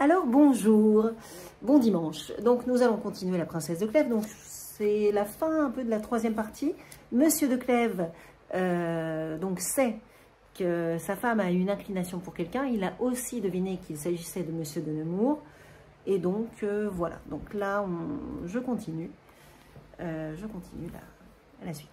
Alors bonjour, bon dimanche. Donc nous allons continuer la princesse de Clèves. Donc c'est la fin un peu de la troisième partie. Monsieur de Clèves donc sait que sa femme a une inclination pour quelqu'un. Il a aussi deviné qu'il s'agissait de monsieur de Nemours. Et donc voilà. Donc là je continue. La suite.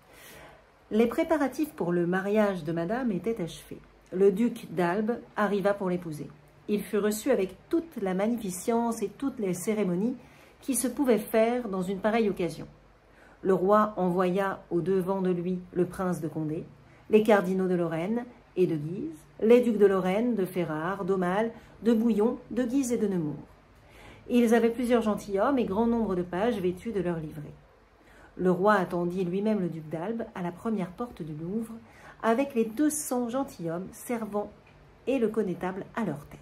Les préparatifs pour le mariage de madame étaient achevés. Le duc d'Albe arriva pour l'épouser. Il fut reçu avec toute la magnificence et toutes les cérémonies qui se pouvaient faire dans une pareille occasion. Le roi envoya au-devant de lui le prince de Condé, les cardinaux de Lorraine et de Guise, les ducs de Lorraine, de Ferrare, d'Aumale, de Bouillon, de Guise et de Nemours. Ils avaient plusieurs gentilshommes et grand nombre de pages vêtus de leurs livrées. Le roi attendit lui-même le duc d'Albe à la première porte du Louvre, avec les 200 gentilshommes, servants et le connétable à leur tête.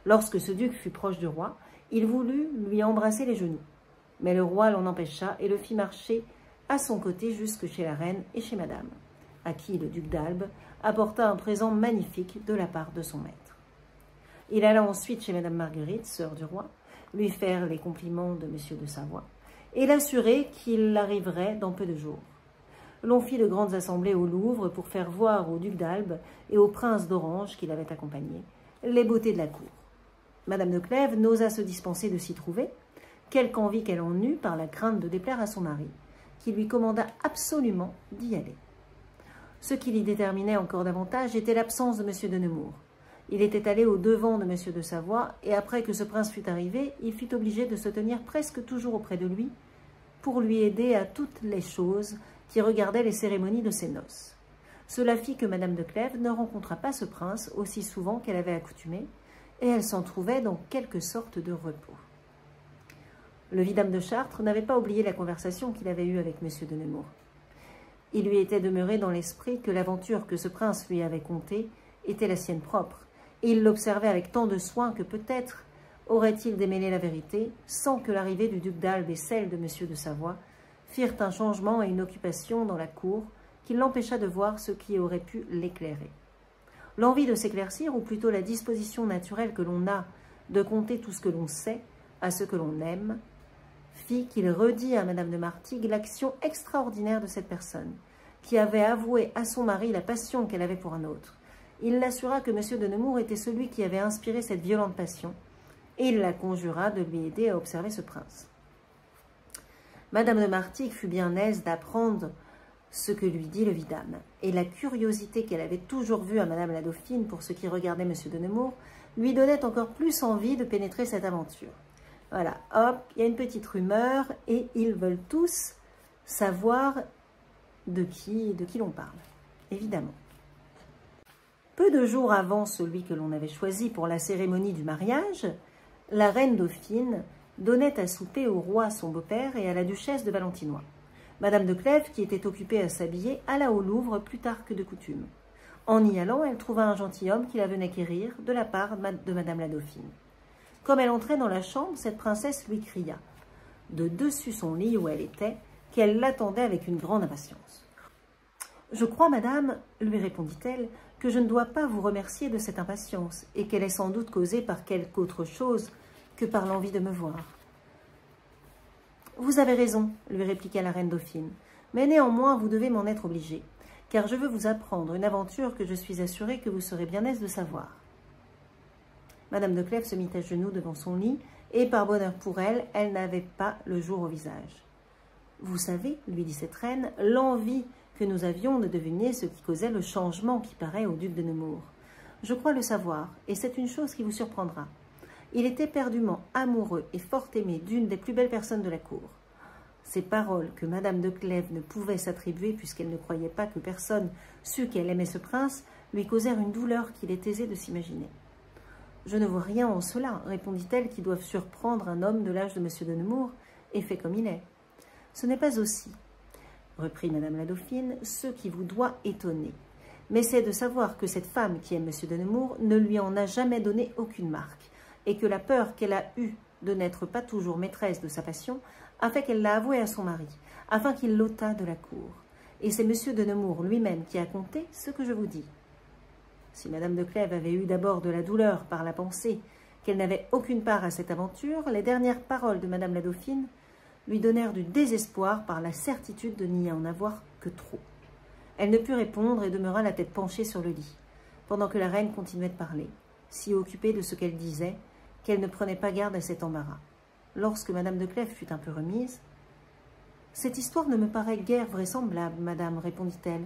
Lorsque ce duc fut proche du roi, il voulut lui embrasser les genoux. Mais le roi l'en empêcha et le fit marcher à son côté jusque chez la reine et chez madame, à qui le duc d'Albe apporta un présent magnifique de la part de son maître. Il alla ensuite chez madame Marguerite, sœur du roi, lui faire les compliments de monsieur de Savoie et l'assurer qu'il arriverait dans peu de jours. L'on fit de grandes assemblées au Louvre pour faire voir au duc d'Albe et au prince d'Orange qui l'avait accompagné les beautés de la cour. Madame de Clèves n'osa se dispenser de s'y trouver, quelque envie qu'elle en eut par la crainte de déplaire à son mari, qui lui commanda absolument d'y aller. Ce qui l'y déterminait encore davantage était l'absence de monsieur de Nemours. Il était allé au-devant de monsieur de Savoie, et après que ce prince fut arrivé, il fut obligé de se tenir presque toujours auprès de lui, pour lui aider à toutes les choses qui regardaient les cérémonies de ses noces. Cela fit que madame de Clèves ne rencontra pas ce prince aussi souvent qu'elle avait accoutumé, et elle s'en trouvait dans quelque sorte de repos. Le vidame de Chartres n'avait pas oublié la conversation qu'il avait eue avec monsieur de Nemours. Il lui était demeuré dans l'esprit que l'aventure que ce prince lui avait contée était la sienne propre, et il l'observait avec tant de soin que peut-être aurait-il démêlé la vérité, sans que l'arrivée du duc d'Albe et celle de monsieur de Savoie firent un changement et une occupation dans la cour qui l'empêcha de voir ce qui aurait pu l'éclairer. L'envie de s'éclaircir, ou plutôt la disposition naturelle que l'on a de conter tout ce que l'on sait à ce que l'on aime, fit qu'il redit à madame de Martigues l'action extraordinaire de cette personne, qui avait avoué à son mari la passion qu'elle avait pour un autre. Il l'assura que monsieur de Nemours était celui qui avait inspiré cette violente passion, et il la conjura de lui aider à observer ce prince. Madame de Martigues fut bien aise d'apprendre ce que lui dit le vidame, et la curiosité qu'elle avait toujours vue à madame la dauphine pour ce qui regardait monsieur de Nemours lui donnait encore plus envie de pénétrer cette aventure. Voilà, hop, il y a une petite rumeur, et ils veulent tous savoir de qui l'on parle, évidemment. Peu de jours avant celui que l'on avait choisi pour la cérémonie du mariage, la reine dauphine donnait à souper au roi son beau-père et à la duchesse de Valentinois. Madame de Clèves, qui était occupée à s'habiller, alla au Louvre plus tard que de coutume. En y allant, elle trouva un gentilhomme qui la venait quérir de la part de madame la dauphine. Comme elle entrait dans la chambre, cette princesse lui cria, de dessus son lit où elle était, qu'elle l'attendait avec une grande impatience. « Je crois, madame, lui répondit-elle, que je ne dois pas vous remercier de cette impatience, et qu'elle est sans doute causée par quelque autre chose que par l'envie de me voir. » « Vous avez raison, lui répliqua la reine dauphine, mais néanmoins vous devez m'en être obligée, car je veux vous apprendre une aventure que je suis assurée que vous serez bien aise de savoir. » Madame de Clèves se mit à genoux devant son lit, et par bonheur pour elle, elle n'avait pas le jour au visage. « Vous savez, lui dit cette reine, l'envie que nous avions de deviner ce qui causait le changement qui paraît au duc de Nemours. Je crois le savoir, et c'est une chose qui vous surprendra. Il était éperdument amoureux et fort aimé d'une des plus belles personnes de la cour. » Ces paroles que madame de Clèves ne pouvait s'attribuer puisqu'elle ne croyait pas que personne sût qu'elle aimait ce prince, lui causèrent une douleur qu'il est aisé de s'imaginer. « Je ne vois rien en cela, répondit-elle, qui doive surprendre un homme de l'âge de monsieur de Nemours, et fait comme il est. Ce n'est pas aussi, reprit madame la dauphine, ce qui vous doit étonner. Mais c'est de savoir que cette femme qui aime monsieur de Nemours ne lui en a jamais donné aucune marque, et que la peur qu'elle a eue de n'être pas toujours maîtresse de sa passion a fait qu'elle l'a avoué à son mari, afin qu'il l'ôtât de la cour. Et c'est monsieur de Nemours lui-même qui a conté ce que je vous dis. Si madame de Clèves avait eu d'abord de la douleur par la pensée qu'elle n'avait aucune part à cette aventure, les dernières paroles de Madame la Dauphine lui donnèrent du désespoir par la certitude de n'y en avoir que trop. Elle ne put répondre et demeura la tête penchée sur le lit, pendant que la reine continuait de parler, si occupée de ce qu'elle disait qu'elle ne prenait pas garde à cet embarras. Lorsque Madame de Clèves fut un peu remise, « Cette histoire ne me paraît guère vraisemblable, madame, répondit-elle,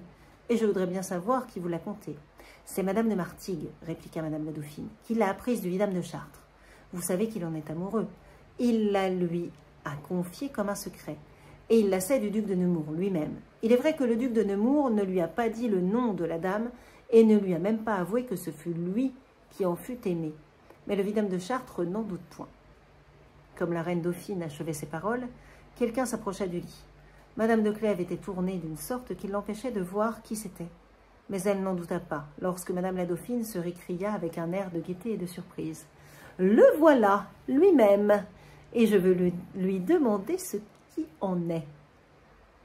et je voudrais bien savoir qui vous l'a contée. C'est Madame de Martigues, répliqua Madame la Dauphine, qui l'a apprise du vidame de Chartres. Vous savez qu'il en est amoureux. Il la lui a confiée comme un secret, et il la sait du duc de Nemours lui-même. Il est vrai que le duc de Nemours ne lui a pas dit le nom de la dame, et ne lui a même pas avoué que ce fut lui qui en fut aimé. Mais le vidame de Chartres n'en doute point. » Comme la reine Dauphine achevait ces paroles, quelqu'un s'approcha du lit. Madame de Clèves était tournée d'une sorte qui l'empêchait de voir qui c'était. Mais elle n'en douta pas, lorsque Madame la Dauphine se récria avec un air de gaieté et de surprise. « Le voilà, lui-même, et je veux lui demander ce qui en est. »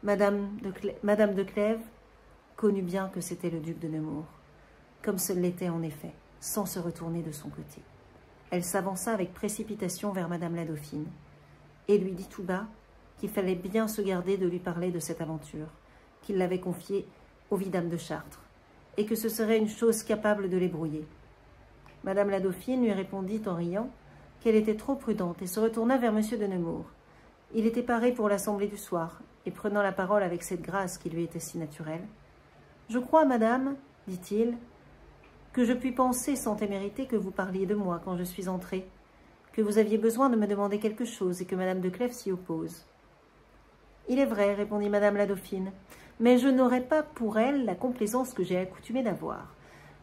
Madame de Clèves connut bien que c'était le duc de Nemours, comme ce l'était en effet, sans se retourner de son côté. Elle s'avança avec précipitation vers Madame la Dauphine et lui dit tout bas qu'il fallait bien se garder de lui parler de cette aventure, qu'il l'avait confiée au vidame de Chartres, et que ce serait une chose capable de les brouiller. Madame la Dauphine lui répondit en riant qu'elle était trop prudente et se retourna vers Monsieur de Nemours. Il était paré pour l'assemblée du soir, et prenant la parole avec cette grâce qui lui était si naturelle. « Je crois, madame, dit-il, que je puis penser sans témérité que vous parliez de moi quand je suis entrée, que vous aviez besoin de me demander quelque chose et que Madame de Clèves s'y oppose. »« Il est vrai, répondit Madame la Dauphine, mais je n'aurai pas pour elle la complaisance que j'ai accoutumé d'avoir.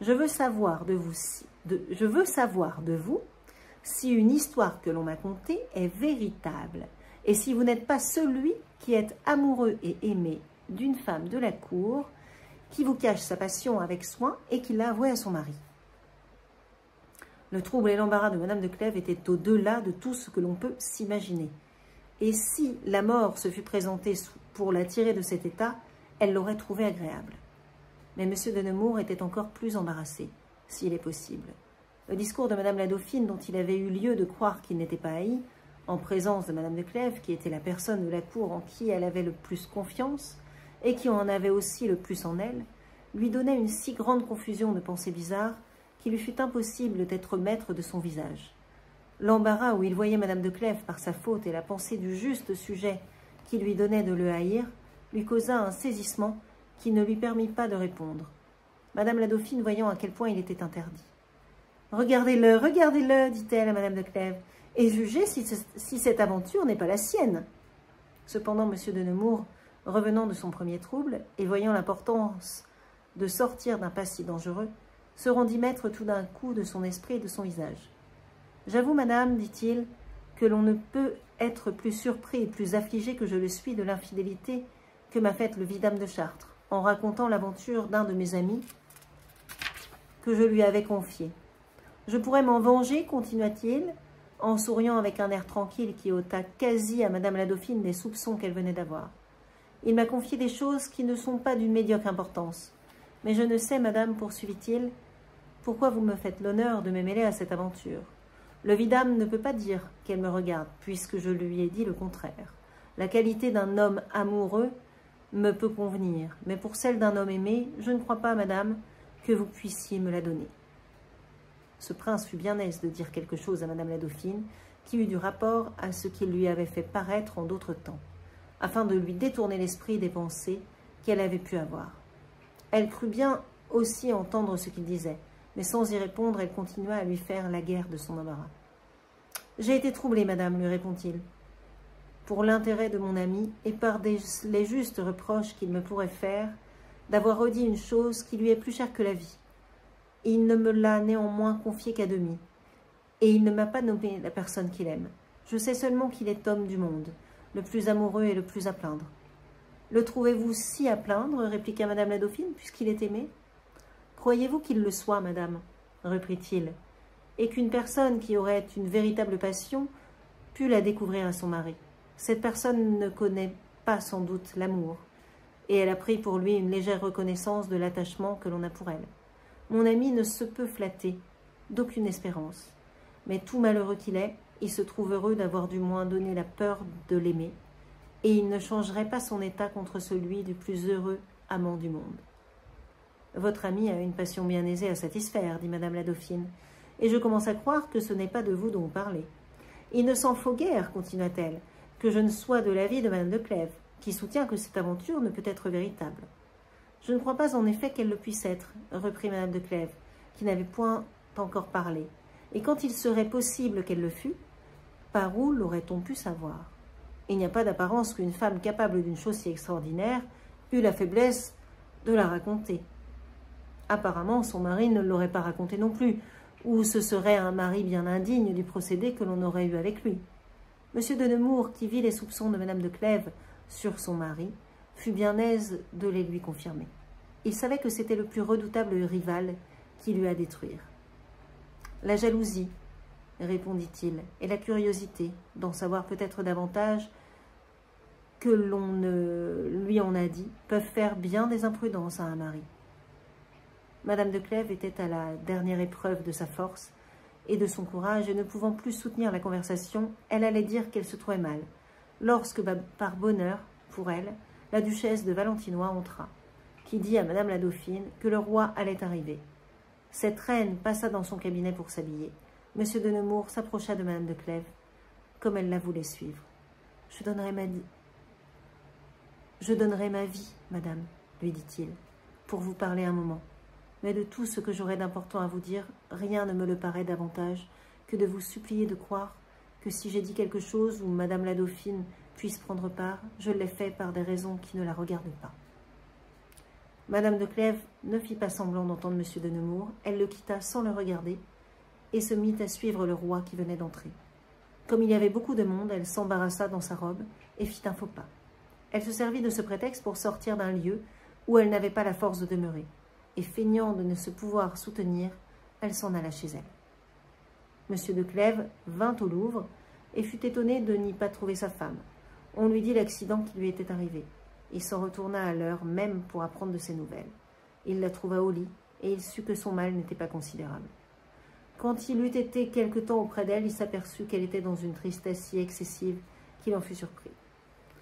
Je veux savoir de vous si une histoire que l'on m'a contée est véritable, et si vous n'êtes pas celui qui est amoureux et aimé d'une femme de la cour, qui vous cache sa passion avec soin et qui l'a avouée à son mari. » Le trouble et l'embarras de Madame de Clèves étaient au-delà de tout ce que l'on peut s'imaginer. Et si la mort se fût présentée pour la tirer de cet état, elle l'aurait trouvé agréable. Mais M. de Nemours était encore plus embarrassé, s'il est possible. Le discours de Madame la Dauphine, dont il avait eu lieu de croire qu'il n'était pas haï, en présence de Madame de Clèves, qui était la personne de la cour en qui elle avait le plus confiance, et qui en avait aussi le plus en elle, lui donnait une si grande confusion de pensées bizarres qu'il lui fut impossible d'être maître de son visage. L'embarras où il voyait Madame de Clèves par sa faute et la pensée du juste sujet qui lui donnait de le haïr, lui causa un saisissement qui ne lui permit pas de répondre. Madame la Dauphine, voyant à quel point il était interdit. « Regardez-le, dit-elle à Madame de Clèves, et jugez si cette aventure n'est pas la sienne. » Cependant, M. de Nemours, revenant de son premier trouble, et voyant l'importance de sortir d'un pas si dangereux, se rendit maître tout d'un coup de son esprit et de son visage. « J'avoue, madame, dit-il, que l'on ne peut être plus surpris et plus affligé que je le suis de l'infidélité que m'a faite le vidame de Chartres, en racontant l'aventure d'un de mes amis que je lui avais confié. Je pourrais m'en venger, continua-t-il, en souriant avec un air tranquille qui ôta quasi à Madame la Dauphine des soupçons qu'elle venait d'avoir. Il m'a confié des choses qui ne sont pas d'une médiocre importance. Mais je ne sais, madame, poursuivit-il, pourquoi vous me faites l'honneur de me mêler à cette aventure. Le vidame ne peut pas dire qu'elle me regarde, puisque je lui ai dit le contraire. La qualité d'un homme amoureux me peut convenir, mais pour celle d'un homme aimé, je ne crois pas, madame, que vous puissiez me la donner. » Ce prince fut bien aise de dire quelque chose à Madame la Dauphine, qui eut du rapport à ce qu'il lui avait fait paraître en d'autres temps, afin de lui détourner l'esprit des pensées qu'elle avait pu avoir. Elle crut bien aussi entendre ce qu'il disait, mais sans y répondre, elle continua à lui faire la guerre de son embarras. « J'ai été troublée, madame, lui répond-il, pour l'intérêt de mon ami et par les justes reproches qu'il me pourrait faire, d'avoir redit une chose qui lui est plus chère que la vie. Il ne me l'a néanmoins confiée qu'à demi, et il ne m'a pas nommé la personne qu'il aime. Je sais seulement qu'il est homme du monde, le plus amoureux et le plus à plaindre. »« Le trouvez-vous si à plaindre ?» répliqua Madame la Dauphine, « puisqu'il est aimé ?»« Croyez-vous qu'il le soit, madame ?» reprit-il, « et qu'une personne qui aurait une véritable passion pût la découvrir à son mari. Cette personne ne connaît pas sans doute l'amour, et elle a pris pour lui une légère reconnaissance de l'attachement que l'on a pour elle. Mon ami ne se peut flatter d'aucune espérance. Mais tout malheureux qu'il est, il se trouve heureux d'avoir du moins donné la peur de l'aimer, et il ne changerait pas son état contre celui du plus heureux amant du monde. Votre ami a une passion bien aisée à satisfaire, dit madame la dauphine, et je commence à croire que ce n'est pas de vous dont vous parlez. Il ne s'en faut guère, continua-t-elle, que je ne sois de l'avis de madame de Clèves, qui soutient que cette aventure ne peut être véritable. Je ne crois pas en effet qu'elle le puisse être, reprit madame de Clèves, qui n'avait point encore parlé, et quand il serait possible qu'elle le fût, par où l'aurait-on pu savoir? Il n'y a pas d'apparence qu'une femme capable d'une chose si extraordinaire eût la faiblesse de la raconter. Apparemment, son mari ne l'aurait pas raconté non plus, ou ce serait un mari bien indigne du procédé que l'on aurait eu avec lui. Monsieur de Nemours, qui vit les soupçons de madame de Clèves sur son mari, fut bien aise de les lui confirmer. Il savait que c'était le plus redoutable rival qui l'eût à détruire. La jalousie, répondit-il, et la curiosité d'en savoir peut-être davantage que l'on ne lui en a dit, peuvent faire bien des imprudences à un mari. Madame de Clèves était à la dernière épreuve de sa force et de son courage, et ne pouvant plus soutenir la conversation, elle allait dire qu'elle se trouvait mal, lorsque, par bonheur pour elle, la duchesse de Valentinois entra, qui dit à madame la dauphine que le roi allait arriver. Cette reine passa dans son cabinet pour s'habiller. Monsieur de Nemours s'approcha de madame de Clèves, comme elle la voulait suivre. « Je donnerai ma vie, madame, lui dit-il, pour vous parler un moment. Mais de tout ce que j'aurai d'important à vous dire, rien ne me le paraît davantage que de vous supplier de croire que si j'ai dit quelque chose où madame la dauphine puisse prendre part, je l'ai fait par des raisons qui ne la regardent pas. » Madame de Clèves ne fit pas semblant d'entendre monsieur de Nemours, elle le quitta sans le regarder et se mit à suivre le roi qui venait d'entrer. Comme il y avait beaucoup de monde, elle s'embarrassa dans sa robe et fit un faux pas. Elle se servit de ce prétexte pour sortir d'un lieu où elle n'avait pas la force de demeurer, et feignant de ne se pouvoir soutenir, elle s'en alla chez elle. Monsieur de Clèves vint au Louvre et fut étonné de n'y pas trouver sa femme. On lui dit l'accident qui lui était arrivé. Il s'en retourna à l'heure même pour apprendre de ses nouvelles. Il la trouva au lit, et il sut que son mal n'était pas considérable. Quand il eut été quelque temps auprès d'elle, il s'aperçut qu'elle était dans une tristesse si excessive qu'il en fut surpris.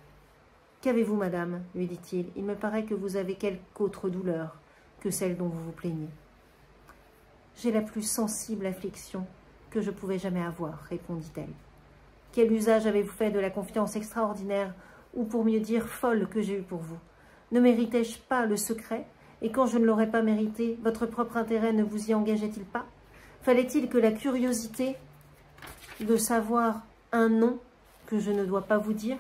« Qu'avez-vous, madame ?» lui dit-il. « Il me paraît que vous avez quelque autre douleur que celle dont vous vous plaignez. »« J'ai la plus sensible affliction que je pouvais jamais avoir, » répondit-elle. « Quel usage avez-vous fait de la confiance extraordinaire, ou pour mieux dire folle, que j'ai eue pour vous? Ne méritais-je pas le secret? Et quand je ne l'aurais pas mérité, votre propre intérêt ne vous y engageait-il pas? Fallait-il que la curiosité de savoir un nom que je ne dois pas vous dire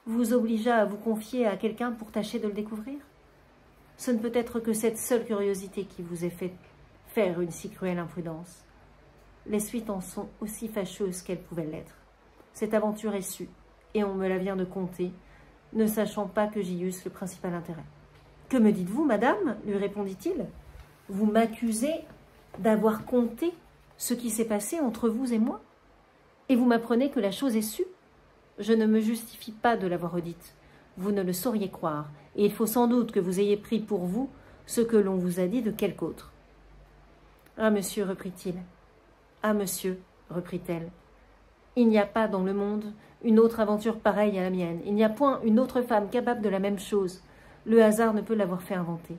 vous obligeât à vous confier à quelqu'un pour tâcher de le découvrir? Ce ne peut être que cette seule curiosité qui vous ait fait faire une si cruelle imprudence. Les suites en sont aussi fâcheuses qu'elles pouvaient l'être. Cette aventure est sue, et on me la vient de conter, ne sachant pas que j'y eusse le principal intérêt. « Que me dites-vous, madame ?» lui répondit-il. « Vous m'accusez d'avoir conté ce qui s'est passé entre vous et moi, et vous m'apprenez que la chose est sue. Je ne me justifie pas de l'avoir redite. Vous ne le sauriez croire, et il faut sans doute que vous ayez pris pour vous ce que l'on vous a dit de quelque autre. »« Ah, monsieur, reprit-il. »« Ah, monsieur, reprit-elle. Il n'y a pas dans le monde une autre aventure pareille à la mienne. Il n'y a point une autre femme capable de la même chose. Le hasard ne peut l'avoir fait inventer.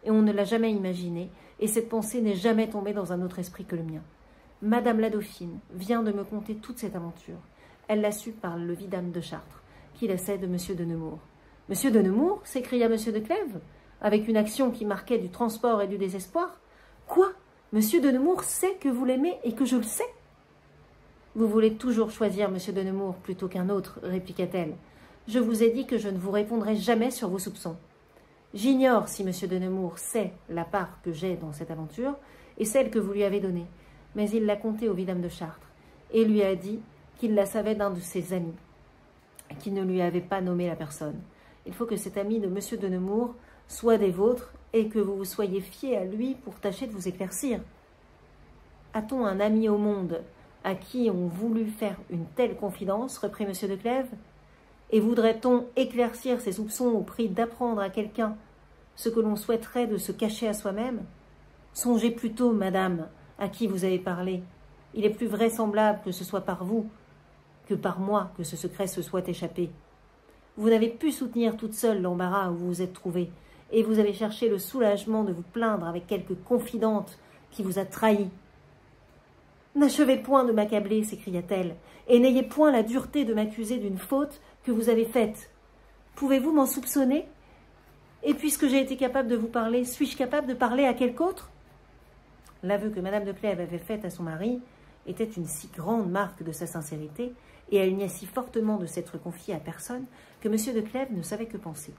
Et on ne l'a jamais imaginé, et cette pensée n'est jamais tombée dans un autre esprit que le mien. Madame la Dauphine vient de me conter toute cette aventure. Elle l'a su par le vidame de Chartres, qui la sait de monsieur de Nemours. « Monsieur de Nemours » s'écria monsieur de Clèves, avec une action qui marquait du transport et du désespoir. « Quoi? Monsieur de Nemours sait que vous l'aimez et que je le sais? » « Vous voulez toujours choisir monsieur de Nemours plutôt qu'un autre, répliqua-t-elle. « Je vous ai dit que je ne vous répondrai jamais sur vos soupçons. J'ignore si monsieur de Nemours sait la part que j'ai dans cette aventure et celle que vous lui avez donnée, mais il l'a contée au vidame de Chartres et lui a dit qu'il la savait d'un de ses amis, qui ne lui avait pas nommé la personne. Il faut que cet ami de monsieur de Nemours soit des vôtres et que vous vous soyez fiés à lui pour tâcher de vous éclaircir. A-t-on un ami au monde à qui on voulut faire une telle confidence, reprit monsieur de Clèves, et voudrait-on éclaircir ses soupçons au prix d'apprendre à quelqu'un ce que l'on souhaiterait de se cacher à soi-même? Songez plutôt, madame, à qui vous avez parlé, Il est plus vraisemblable que ce soit par vous que par moi que ce secret se soit échappé. Vous n'avez pu soutenir toute seule l'embarras où vous vous êtes trouvée, et vous avez cherché le soulagement de vous plaindre avec quelque confidente qui vous a trahi. « N'achevez point de m'accabler, s'écria-t-elle, et n'ayez point la dureté de m'accuser d'une faute que vous avez faite. Pouvez-vous m'en soupçonner? Et puisque j'ai été capable de vous parler, suis-je capable de parler à quelque autre ?» L'aveu que Madame de Clèves avait fait à son mari était une si grande marque de sa sincérité, et elle niait si fortement de s'être confiée à personne, que M. de Clèves ne savait que penser.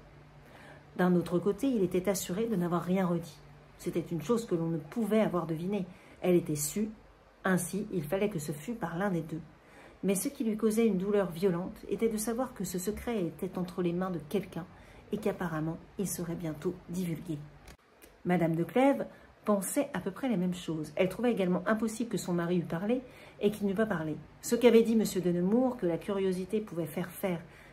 D'un autre côté, il était assuré de n'avoir rien redit. C'était une chose que l'on ne pouvait avoir devinée. Elle était sue, ainsi il fallait que ce fût par l'un des deux. Mais ce qui lui causait une douleur violente était de savoir que ce secret était entre les mains de quelqu'un et qu'apparemment il serait bientôt divulgué. Madame de Clèves pensait à peu près les mêmes choses. Elle trouvait également impossible que son mari eût parlé et qu'il n'eût pas parlé. Ce qu'avait dit M. de Nemours, que la curiosité pouvait faire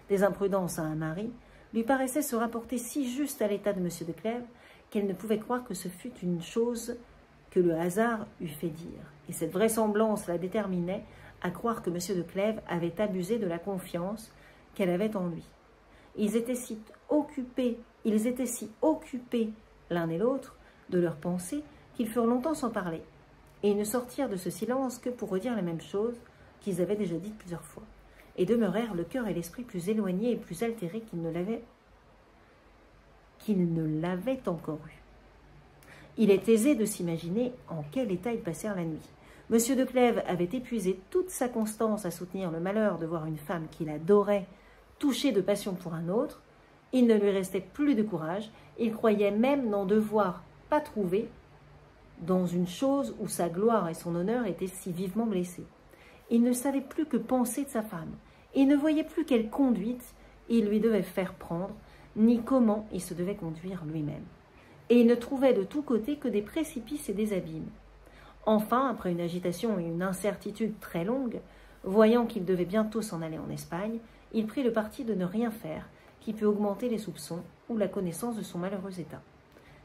des imprudences à un mari, lui paraissait se rapporter si juste à l'état de M. de Clèves qu'elle ne pouvait croire que ce fût une chose que le hasard eût fait dire. Et cette vraisemblance la déterminait à croire que M. de Clèves avait abusé de la confiance qu'elle avait en lui. Ils étaient si occupés l'un et l'autre de leurs pensées qu'ils furent longtemps sans parler, et ils ne sortirent de ce silence que pour redire la même chose qu'ils avaient déjà dites plusieurs fois, et demeurèrent le cœur et l'esprit plus éloignés et plus altérés qu'ils ne l'avaient encore eu. Il est aisé de s'imaginer en quel état ils passèrent la nuit. M. de Clèves avait épuisé toute sa constance à soutenir le malheur de voir une femme qu'il adorait touchée de passion pour un autre. Il ne lui restait plus de courage, il croyait même n'en devoir pas trouver dans une chose où sa gloire et son honneur étaient si vivement blessés. Il ne savait plus que penser de sa femme, il ne voyait plus quelle conduite il lui devait faire prendre, ni comment il se devait conduire lui-même. Et il ne trouvait de tous côtés que des précipices et des abîmes. Enfin, après une agitation et une incertitude très longue, voyant qu'il devait bientôt s'en aller en Espagne, il prit le parti de ne rien faire qui pût augmenter les soupçons ou la connaissance de son malheureux état.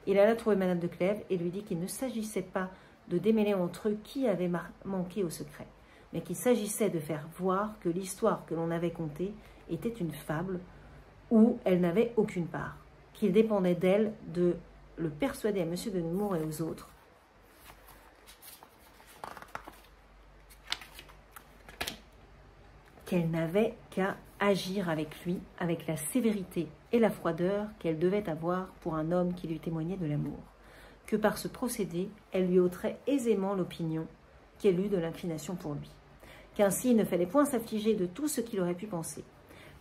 Il alla trouver Madame de Clèves et lui dit qu'il ne s'agissait pas de démêler entre eux qui avait manqué au secret, mais qu'il s'agissait de faire voir que l'histoire que l'on avait contée était une fable où elle n'avait aucune part, qu'il dépendait d'elle de le persuader à M. de Nemours et aux autres qu'elle n'avait qu'à agir avec lui, avec la sévérité et la froideur qu'elle devait avoir pour un homme qui lui témoignait de l'amour, que par ce procédé, elle lui ôterait aisément l'opinion qu'elle eut de l'inclination pour lui, qu'ainsi il ne fallait point s'affliger de tout ce qu'il aurait pu penser,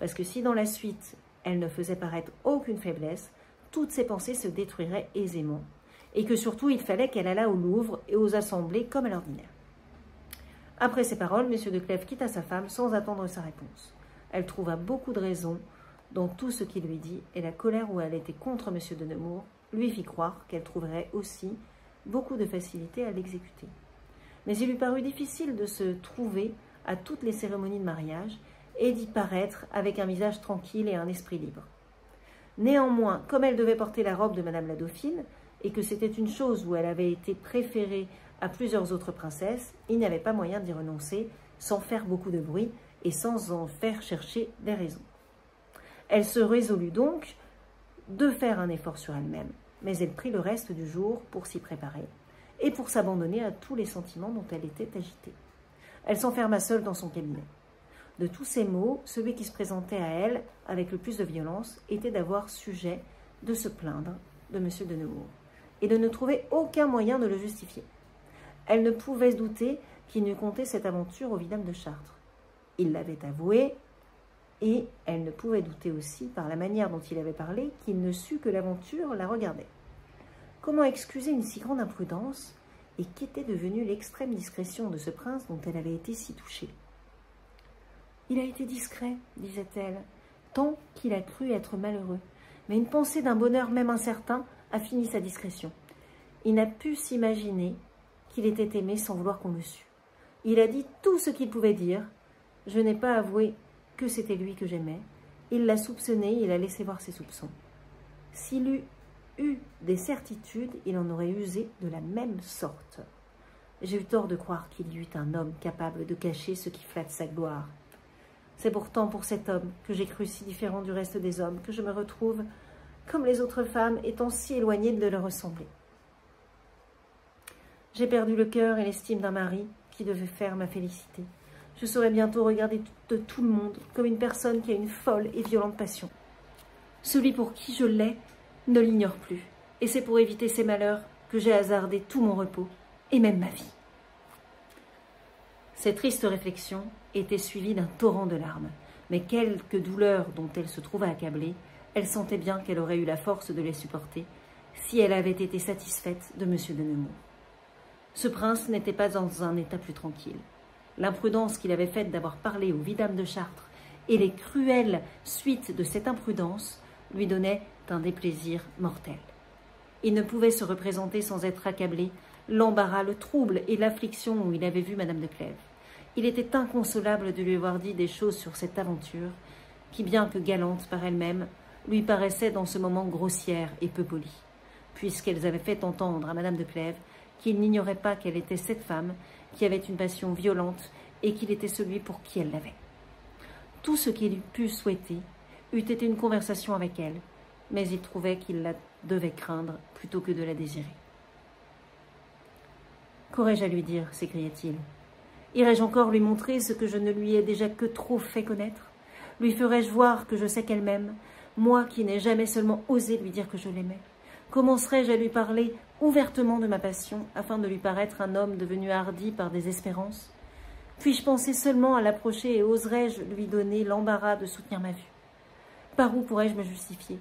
parce que si dans la suite elle ne faisait paraître aucune faiblesse, toutes ses pensées se détruiraient aisément, et que surtout il fallait qu'elle allât au Louvre et aux assemblées comme à l'ordinaire. Après ces paroles, M. de Clèves quitta sa femme sans attendre sa réponse. Elle trouva beaucoup de raisons dans tout ce qu'il lui dit, et la colère où elle était contre M. de Nemours lui fit croire qu'elle trouverait aussi beaucoup de facilité à l'exécuter. Mais il lui parut difficile de se trouver à toutes les cérémonies de mariage et d'y paraître avec un visage tranquille et un esprit libre. Néanmoins, comme elle devait porter la robe de Madame la Dauphine, et que c'était une chose où elle avait été préférée à plusieurs autres princesses, il n'y avait pas moyen d'y renoncer sans faire beaucoup de bruit et sans en faire chercher des raisons. Elle se résolut donc de faire un effort sur elle-même, mais elle prit le reste du jour pour s'y préparer et pour s'abandonner à tous les sentiments dont elle était agitée. Elle s'enferma seule dans son cabinet. De tous ces maux, celui qui se présentait à elle avec le plus de violence était d'avoir sujet de se plaindre de M. de Nemours et de ne trouver aucun moyen de le justifier. Elle ne pouvait douter qu'il n'eût conté cette aventure au vidame de Chartres. Il l'avait avoué, et elle ne pouvait douter aussi, par la manière dont il avait parlé, qu'il ne sût que l'aventure la regardait. Comment excuser une si grande imprudence, et qu'était devenue l'extrême discrétion de ce prince dont elle avait été si touchée? « Il a été discret, disait-elle, tant qu'il a cru être malheureux, mais une pensée d'un bonheur même incertain a fini sa discrétion. Il n'a pu s'imaginer qu'il était aimé sans vouloir qu'on le sût. Il a dit tout ce qu'il pouvait dire. Je n'ai pas avoué que c'était lui que j'aimais. Il l'a soupçonné, il a laissé voir ses soupçons. S'il eût eu des certitudes, il en aurait usé de la même sorte. J'ai eu tort de croire qu'il y eût un homme capable de cacher ce qui flatte sa gloire. C'est pourtant pour cet homme que j'ai cru si différent du reste des hommes que je me retrouve, comme les autres femmes, étant si éloignée de leur ressembler. J'ai perdu le cœur et l'estime d'un mari qui devait faire ma félicité. Je serai bientôt regardée de tout le monde comme une personne qui a une folle et violente passion. Celui pour qui je l'ai ne l'ignore plus, et c'est pour éviter ces malheurs que j'ai hasardé tout mon repos, et même ma vie. Ces tristes réflexions étaient suivies d'un torrent de larmes, mais quelque douleur dont elle se trouva accablée, elle sentait bien qu'elle aurait eu la force de les supporter si elle avait été satisfaite de M. de Nemours. Ce prince n'était pas dans un état plus tranquille. L'imprudence qu'il avait faite d'avoir parlé au vidame de Chartres et les cruelles suites de cette imprudence lui donnaient un déplaisir mortel. Il ne pouvait se représenter sans être accablé l'embarras, le trouble et l'affliction où il avait vu Madame de Clèves. Il était inconsolable de lui avoir dit des choses sur cette aventure qui, bien que galantes par elles-mêmes, lui paraissaient dans ce moment grossières et peu polies, puisqu'elles avaient fait entendre à Madame de Clèves qu'il n'ignorait pas qu'elle était cette femme qui avait une passion violente et qu'il était celui pour qui elle l'avait. Tout ce qu'il eût pu souhaiter eût été une conversation avec elle, mais il trouvait qu'il la devait craindre plutôt que de la désirer. « Qu'aurais-je à lui dire » s'écriait-il. « Irais-je encore lui montrer ce que je ne lui ai déjà que trop fait connaître? Lui ferais-je voir que je sais qu'elle m'aime, moi qui n'ai jamais seulement osé lui dire que je l'aimais? Commencerais-je à lui parler ouvertement de ma passion, afin de lui paraître un homme devenu hardi par des espérances? Puis-je penser seulement à l'approcher et oserais-je lui donner l'embarras de soutenir ma vue? Par où pourrais-je me justifier?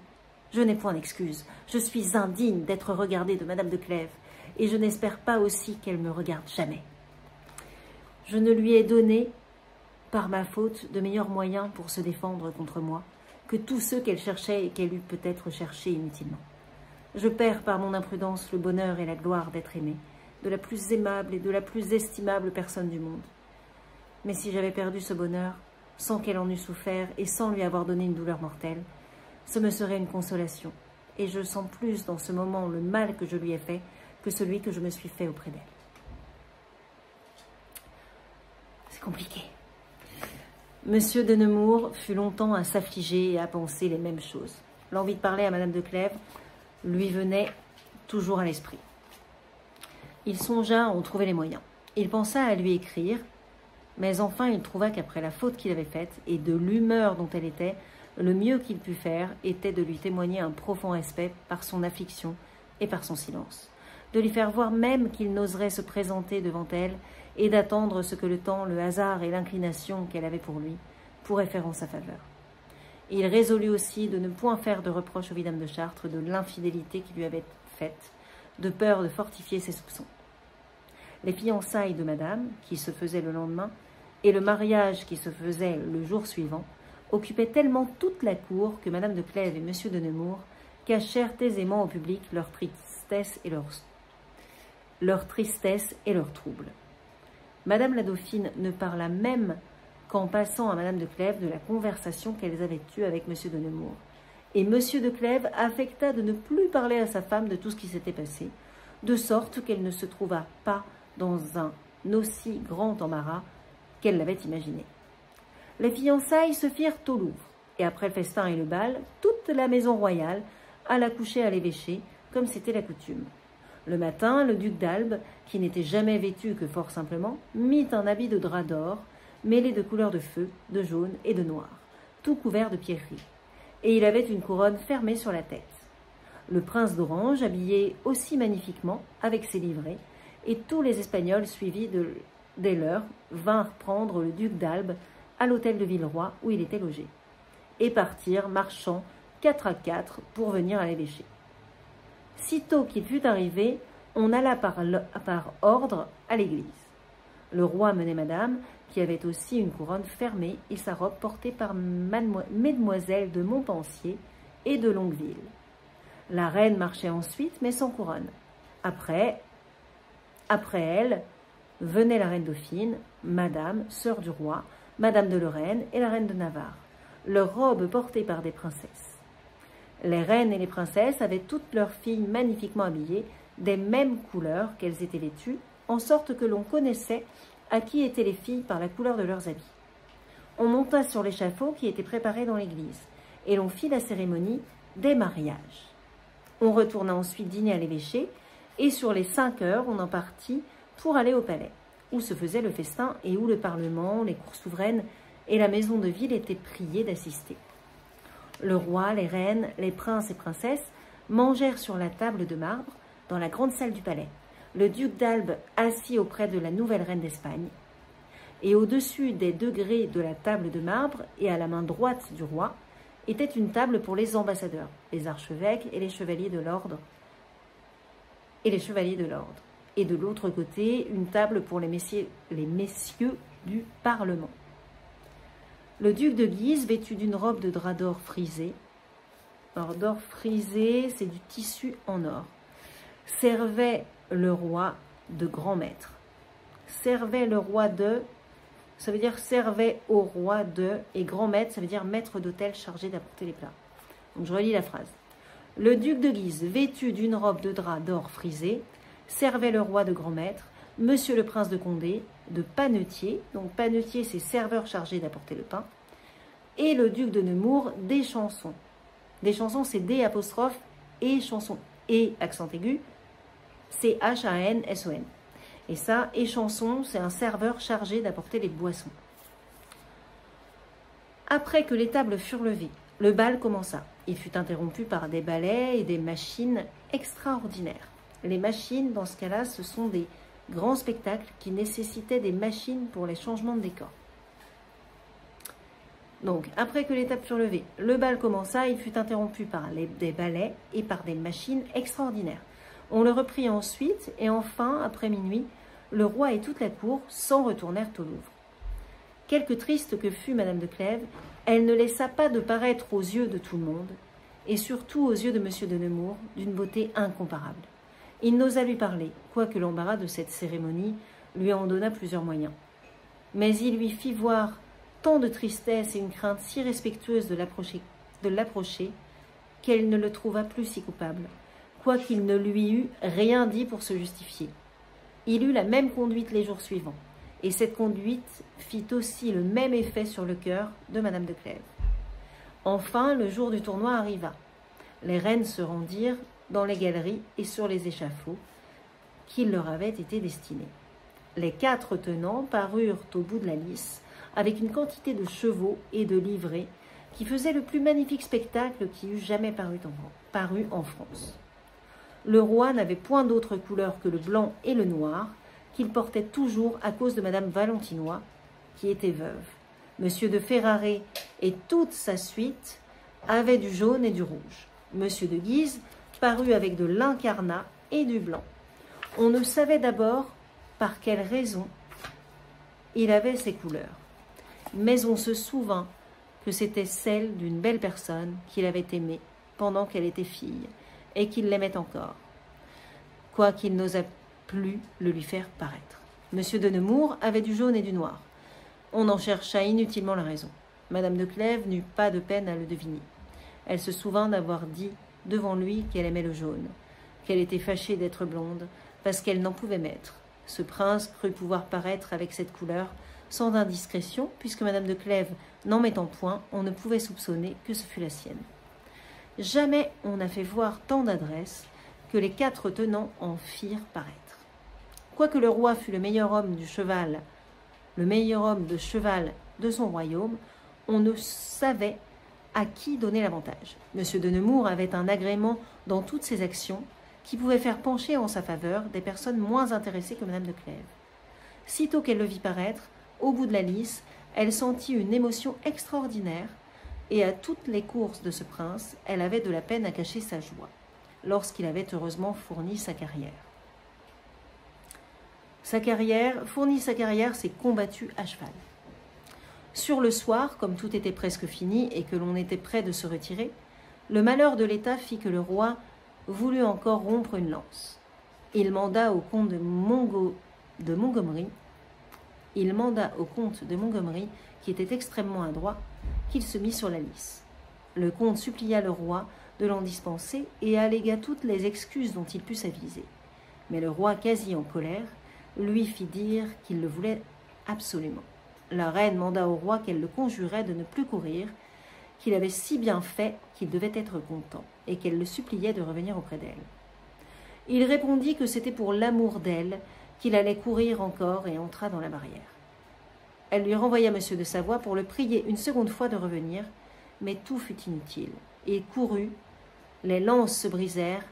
Je n'ai point d'excuse. Je suis indigne d'être regardée de Madame de Clèves, et je n'espère pas aussi qu'elle me regarde jamais. Je ne lui ai donné, par ma faute, de meilleurs moyens pour se défendre contre moi que tous ceux qu'elle cherchait et qu'elle eût peut-être cherché inutilement. Je perds par mon imprudence le bonheur et la gloire d'être aimée, de la plus aimable et de la plus estimable personne du monde. Mais si j'avais perdu ce bonheur, sans qu'elle en eût souffert et sans lui avoir donné une douleur mortelle, ce me serait une consolation, et je sens plus dans ce moment le mal que je lui ai fait que celui que je me suis fait auprès d'elle. C'est compliqué. Monsieur de Nemours fut longtemps à s'affliger et à penser les mêmes choses. L'envie de parler à Madame de Clèves lui venait toujours à l'esprit. Il songea à en trouver les moyens. Il pensa à lui écrire, mais enfin il trouva qu'après la faute qu'il avait faite et de l'humeur dont elle était, le mieux qu'il put faire était de lui témoigner un profond respect par son affliction et par son silence, de lui faire voir même qu'il n'oserait se présenter devant elle et d'attendre ce que le temps, le hasard et l'inclination qu'elle avait pour lui pourraient faire en sa faveur. Il résolut aussi de ne point faire de reproche au vidame de Chartres de l'infidélité qu'il lui avait faite, de peur de fortifier ses soupçons. Les fiançailles de madame, qui se faisaient le lendemain, et le mariage qui se faisait le jour suivant, occupaient tellement toute la cour que Madame de Clèves et Monsieur de Nemours cachèrent aisément au public leur tristesse et leur trouble. Madame la Dauphine ne parla même qu'en passant à Madame de Clèves de la conversation qu'elles avaient eue avec Monsieur de Nemours. Et Monsieur de Clèves affecta de ne plus parler à sa femme de tout ce qui s'était passé, de sorte qu'elle ne se trouva pas dans un aussi grand embarras qu'elle l'avait imaginé. Les fiançailles se firent au Louvre, et après le festin et le bal, toute la maison royale alla coucher à l'évêché, comme c'était la coutume. Le matin, le duc d'Albe, qui n'était jamais vêtu que fort simplement, mit un habit de drap d'or, mêlé de couleurs de feu, de jaune et de noir, tout couvert de pierreries, et il avait une couronne fermée sur la tête. Le prince d'Orange, habillé aussi magnifiquement, avec ses livrées, et tous les Espagnols suivis dès l'heure, vinrent prendre le duc d'Albe à l'hôtel de Villeroy où il était logé, et partirent marchant 4 à 4 pour venir à l'évêché. Sitôt qu'il fut arrivé, on alla par ordre à l'église. Le roi menait madame, qui avait aussi une couronne fermée et sa robe portée par mesdemoiselles de Montpensier et de Longueville. La reine marchait ensuite, mais sans couronne. Après elle, venait la reine dauphine, madame, sœur du roi, madame de Lorraine et la reine de Navarre, leurs robes portées par des princesses. Les reines et les princesses avaient toutes leurs filles magnifiquement habillées, des mêmes couleurs qu'elles étaient vêtues, en sorte que l'on connaissait à qui étaient les filles par la couleur de leurs habits. On monta sur l'échafaud qui était préparé dans l'église, et l'on fit la cérémonie des mariages. On retourna ensuite dîner à l'évêché, et sur les 5 heures, on en partit pour aller au palais, où se faisait le festin et où le Parlement, les cours souveraines et la maison de ville étaient priés d'assister. Le roi, les reines, les princes et princesses mangèrent sur la table de marbre dans la grande salle du palais, le duc d'Albe assis auprès de la nouvelle reine d'Espagne, et au-dessus des degrés de la table de marbre et à la main droite du roi était une table pour les ambassadeurs, les archevêques et les chevaliers de l'ordre, et de l'autre côté une table pour les messieurs du Parlement. Le duc de Guise, vêtu d'une robe de drap d'or frisé, or d'or frisé, c'est du tissu en or, servait le roi de grand maître. Servait le roi de, ça veut dire servait au roi de, et grand maître, ça veut dire maître d'hôtel chargé d'apporter les plats. Donc je relis la phrase. Le duc de Guise, vêtu d'une robe de drap d'or frisé, servait le roi de grand maître, monsieur le prince de Condé, de panetier, donc panetier c'est serveur chargé d'apporter le pain, et le duc de Nemours, des chansons. Des chansons c'est D apostrophe et chanson, et accent aigu, c'est H-A-N-S-O-N. Et ça, et chanson, c'est un serveur chargé d'apporter les boissons. Après que les tables furent levées, le bal commença. Il fut interrompu par des ballets et des machines extraordinaires. Les machines, dans ce cas-là, ce sont des grands spectacles qui nécessitaient des machines pour les changements de décor. Donc, après que les tables furent levées, le bal commença, il fut interrompu par des ballets et par des machines extraordinaires. On le reprit ensuite, et enfin, après minuit, le roi et toute la cour s'en retournèrent au Louvre. Quelque triste que fût Madame de Clèves, elle ne laissa pas de paraître aux yeux de tout le monde, et surtout aux yeux de Monsieur de Nemours, d'une beauté incomparable. Il n'osa lui parler, quoique l'embarras de cette cérémonie lui en donna plusieurs moyens. Mais il lui fit voir tant de tristesse et une crainte si respectueuse de l'approcher qu'elle ne le trouva plus si coupable, quoiqu'il ne lui eût rien dit pour se justifier. Il eut la même conduite les jours suivants, et cette conduite fit aussi le même effet sur le cœur de Madame de Clèves. Enfin, le jour du tournoi arriva. Les reines se rendirent dans les galeries et sur les échafauds qui leur avaient été destinés. Les 4 tenants parurent au bout de la lice avec une quantité de chevaux et de livrées qui faisait le plus magnifique spectacle qui eût jamais paru en France. Le roi n'avait point d'autre couleur que le blanc et le noir, qu'il portait toujours à cause de Madame Valentinois, qui était veuve. Monsieur de Ferrare et toute sa suite avaient du jaune et du rouge. Monsieur de Guise parut avec de l'incarnat et du blanc. On ne savait d'abord par quelle raison il avait ces couleurs, mais on se souvint que c'était celle d'une belle personne qu'il avait aimée pendant qu'elle était fille, et qu'il l'aimait encore, quoiqu'il n'osât plus le lui faire paraître. Monsieur de Nemours avait du jaune et du noir. On en chercha inutilement la raison. Madame de Clèves n'eut pas de peine à le deviner. Elle se souvint d'avoir dit devant lui qu'elle aimait le jaune, qu'elle était fâchée d'être blonde, parce qu'elle n'en pouvait mettre. Ce prince crut pouvoir paraître avec cette couleur sans indiscrétion, puisque Madame de Clèves n'en mettant point, on ne pouvait soupçonner que ce fût la sienne. Jamais on n'a fait voir tant d'adresse que les 4 tenants en firent paraître. Quoique le roi fût le meilleur homme de cheval de son royaume, on ne savait à qui donner l'avantage. Monsieur de Nemours avait un agrément dans toutes ses actions qui pouvait faire pencher en sa faveur des personnes moins intéressées que Madame de Clèves. Sitôt qu'elle le vit paraître, au bout de la lice, elle sentit une émotion extraordinaire, et à toutes les courses de ce prince, elle avait de la peine à cacher sa joie, lorsqu'il avait heureusement fourni sa carrière. Fourni sa carrière, c'est combattu à cheval. Sur le soir, comme tout était presque fini et que l'on était près de se retirer, le malheur de l'État fit que le roi voulut encore rompre une lance. Il manda au comte de Montgomery, qui était extrêmement adroit, qu'il se mit sur la lice. Le comte supplia le roi de l'en dispenser et allégua toutes les excuses dont il put s'aviser. Mais le roi, quasi en colère, lui fit dire qu'il le voulait absolument. La reine manda au roi qu'elle le conjurait de ne plus courir, qu'il avait si bien fait qu'il devait être content, et qu'elle le suppliait de revenir auprès d'elle. Il répondit que c'était pour l'amour d'elle qu'il allait courir encore et entra dans la barrière. Elle lui renvoya M. de Savoie pour le prier une seconde fois de revenir, mais tout fut inutile. Il courut, les lances se brisèrent,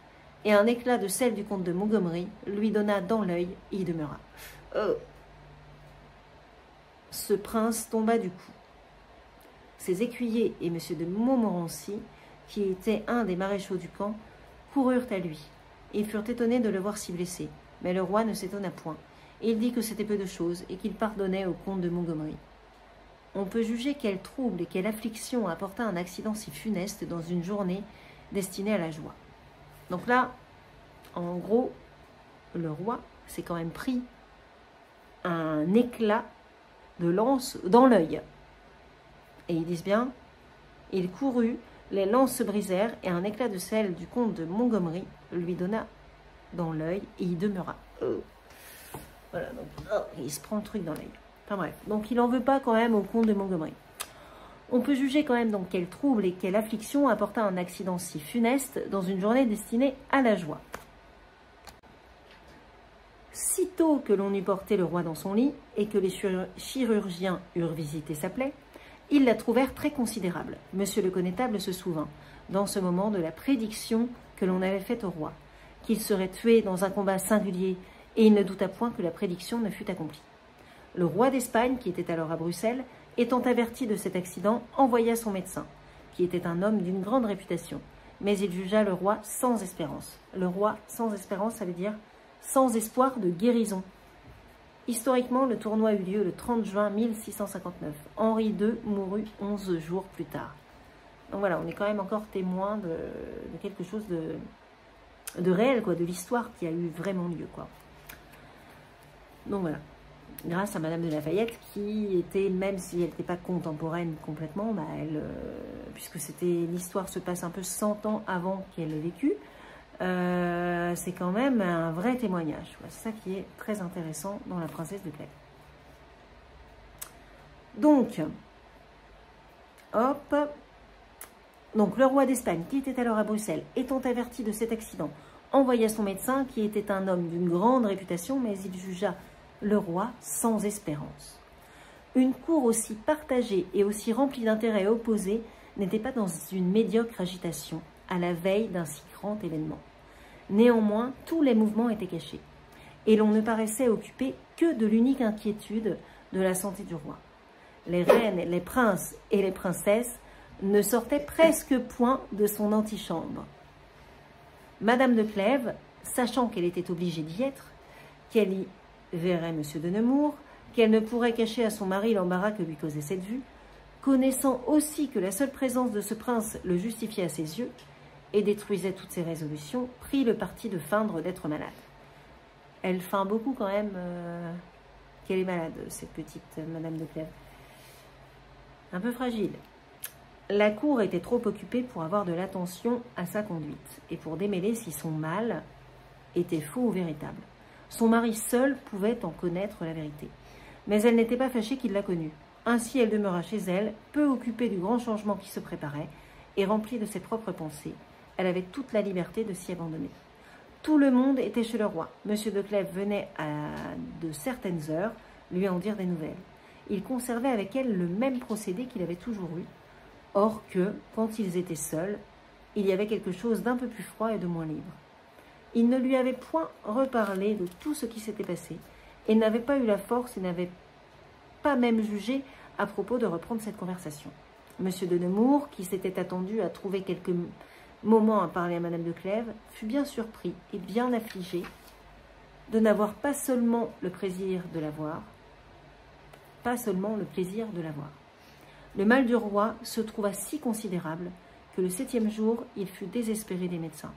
et un éclat de celle du comte de Montgomery lui donna dans l'œil et y demeura. Ce prince tomba du coup. Ses écuyers et M. de Montmorency, qui était un des maréchaux du camp, coururent à lui. Ils furent étonnés de le voir si blessé, mais le roi ne s'étonna point. Il dit que c'était peu de choses et qu'il pardonnait au comte de Montgomery. On peut juger quel trouble et quelle affliction apporta un accident si funeste dans une journée destinée à la joie. Donc là, en gros, le roi s'est quand même pris un éclat de lance dans l'œil. Et ils disent bien, il courut, les lances se brisèrent, et un éclat de celle du comte de Montgomery lui donna dans l'œil, et il demeura. Voilà, donc il se prend le truc dans l'œil. Enfin bref, donc il n'en veut pas quand même au comte de Montgomery. On peut juger quand même donc quel trouble et quelle affliction apporta un accident si funeste dans une journée destinée à la joie. Sitôt que l'on eut porté le roi dans son lit et que les chirurgiens eurent visité sa plaie, ils la trouvèrent très considérable. Monsieur le connétable se souvint, dans ce moment, de la prédiction que l'on avait faite au roi, qu'il serait tué dans un combat singulier, et il ne douta point que la prédiction ne fût accomplie. Le roi d'Espagne, qui était alors à Bruxelles, étant averti de cet accident, envoya son médecin, qui était un homme d'une grande réputation, mais il jugea le roi sans espérance. Le roi sans espérance, ça veut dire sans espoir de guérison. Historiquement, le tournoi eut lieu le 30 juin 1659. Henri II mourut 11 jours plus tard. Donc voilà, on est quand même encore témoin de quelque chose de réel, quoi, de l'histoire qui a eu vraiment lieu, quoi. Donc voilà, grâce à Madame de Lafayette, qui était, même si elle n'était pas contemporaine complètement, bah puisque l'histoire se passe un peu 100 ans avant qu'elle ait vécu, c'est quand même un vrai témoignage. C'est ça qui est très intéressant dans La Princesse de Clèves. Donc, hop, donc le roi d'Espagne, qui était alors à Bruxelles, étant averti de cet accident, envoya son médecin, qui était un homme d'une grande réputation, mais il jugea le roi sans espérance. Une cour aussi partagée et aussi remplie d'intérêts opposés n'était pas dans une médiocre agitation à la veille d'un si grand événement. Néanmoins, tous les mouvements étaient cachés, et l'on ne paraissait occupé que de l'unique inquiétude de la santé du roi. Les reines, les princes et les princesses ne sortaient presque point de son antichambre. Madame de Clèves, sachant qu'elle était obligée d'y être, qu'elle y verrait M. de Nemours, qu'elle ne pourrait cacher à son mari l'embarras que lui causait cette vue, connaissant aussi que la seule présence de ce prince le justifiait à ses yeux et détruisait toutes ses résolutions, prit le parti de feindre d'être malade. Elle feint beaucoup quand même qu'elle est malade, cette petite Madame de Clèves. Un peu fragile. La cour était trop occupée pour avoir de l'attention à sa conduite et pour démêler si son mal était faux ou véritable. Son mari seul pouvait en connaître la vérité. Mais elle n'était pas fâchée qu'il la connût. Ainsi, elle demeura chez elle, peu occupée du grand changement qui se préparait, et remplie de ses propres pensées. Elle avait toute la liberté de s'y abandonner. Tout le monde était chez le roi. Monsieur de Clèves venait à de certaines heures lui en dire des nouvelles. Il conservait avec elle le même procédé qu'il avait toujours eu, or que, quand ils étaient seuls, il y avait quelque chose d'un peu plus froid et de moins libre. Il ne lui avait point reparlé de tout ce qui s'était passé, et n'avait pas eu la force et n'avait pas même jugé à propos de reprendre cette conversation. Monsieur de Nemours, qui s'était attendu à trouver quelques moments à parler à Madame de Clèves, fut bien surpris et bien affligé de n'avoir pas seulement le plaisir de la voir, Le mal du roi se trouva si considérable que le 7e jour, il fut désespéré des médecins.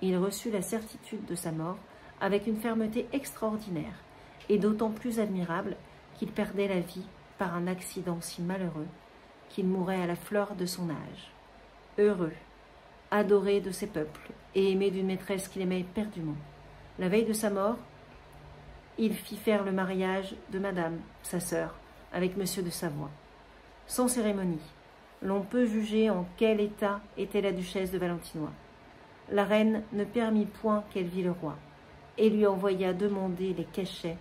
Il reçut la certitude de sa mort avec une fermeté extraordinaire et d'autant plus admirable qu'il perdait la vie par un accident si malheureux qu'il mourait à la fleur de son âge. Heureux, adoré de ses peuples et aimé d'une maîtresse qu'il aimait éperdument. La veille de sa mort, il fit faire le mariage de madame, sa sœur, avec monsieur de Savoie. Sans cérémonie, l'on peut juger en quel état était la duchesse de Valentinois. La reine ne permit point qu'elle vît le roi, et lui envoya demander les cachets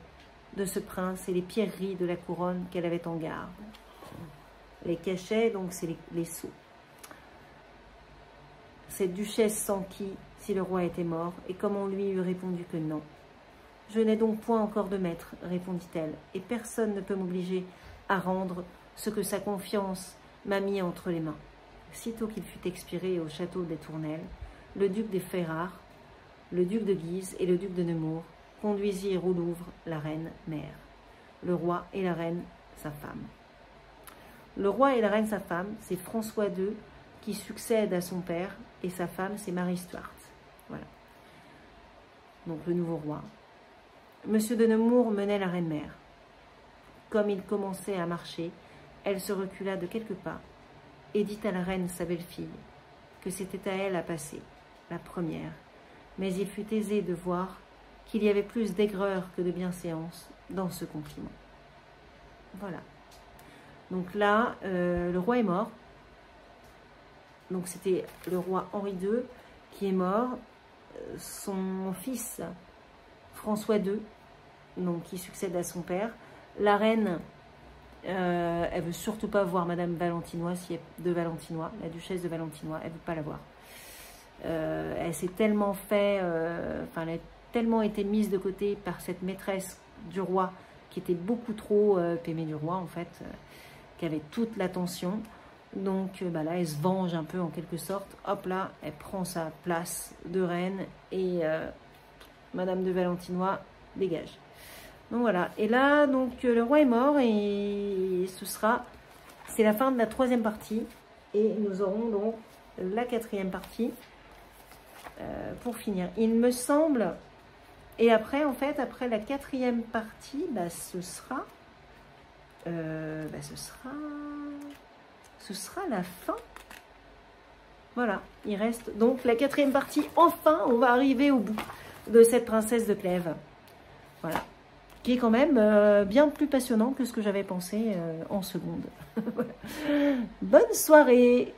de ce prince et les pierreries de la couronne qu'elle avait en garde. Les cachets, donc, c'est les sceaux. Cette duchesse s'enquit si le roi était mort, et comme on lui eût répondu que non. « Je n'ai donc point encore de maître, répondit-elle, et personne ne peut m'obliger à rendre ce que sa confiance m'a mis entre les mains. » Sitôt qu'il fut expiré au château des Tournelles, le duc des Ferrare, le duc de Guise et le duc de Nemours conduisirent au Louvre la reine mère, le roi et la reine sa femme. Le roi et la reine sa femme, c'est François II qui succède à son père, et sa femme, c'est Marie Stuart. Voilà. Donc le nouveau roi. Monsieur de Nemours menait la reine mère. Comme il commençait à marcher, elle se recula de quelques pas et dit à la reine, sa belle-fille, que c'était à elle à passer, la première. Mais il fut aisé de voir qu'il y avait plus d'aigreur que de bienséance dans ce compliment. Voilà. Donc là, le roi est mort. Donc c'était le roi Henri II qui est mort. Son fils, François II, donc, qui succède à son père. La reine, elle veut surtout pas voir Madame Valentinois, de Valentinois, la duchesse de Valentinois, elle veut pas la voir. Elle s'est tellement fait, elle a tellement été mise de côté par cette maîtresse du roi, qui était beaucoup trop aimée du roi en fait, qui avait toute l'attention. Donc là, elle se venge un peu en quelque sorte. Hop là, elle prend sa place de reine et Madame de Valentinois dégage. Donc voilà. Et là, donc le roi est mort et c'est la fin de la 3e partie. Et nous aurons donc la 4e partie pour finir. Il me semble. Et après, en fait, après la 4e partie, ce sera la fin. Voilà, il reste donc la 4e partie. Enfin, on va arriver au bout de cette princesse de Clèves. Voilà, qui est quand même bien plus passionnant que ce que j'avais pensé en seconde. Bonne soirée!